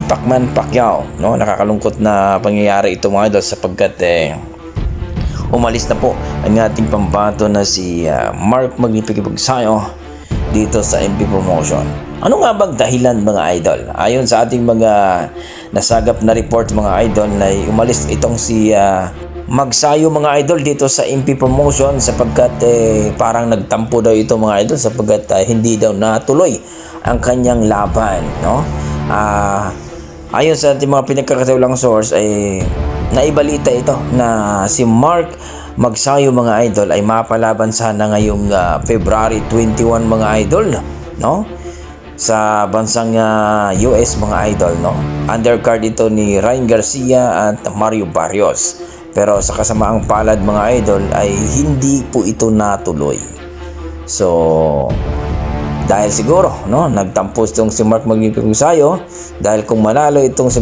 Pacman Pacquiao, no? Nakakalungkot na pangyayari ito mga idol sapagkat umalis na po ang ating pambato na si Mark Magnifico Pagsayo dito sa MP Promotion. Ano nga bang dahilan mga idol? Ayon sa ating mga nasagap na report mga idol na umalis itong si Magsayo mga idol dito sa MP Promotion sapagkat parang nagtampo daw ito mga idol sapagkat hindi daw natuloy ang kanyang laban, no? Ayon sa ating mga pinagkakatiwalang source ay naibalita ito na si Mark Magsayo mga idol ay mapalaban sana ngayong February 21 mga idol, no? Sa bansang US mga idol, no? Undercard ito ni Ryan Garcia at Mario Barrios. Pero sa kasamaang palad mga idol ay hindi po ito natuloy. So dahil siguro, no, nagtampo itong si Mark Magnifico Pagsayo dahil kung manalo itong si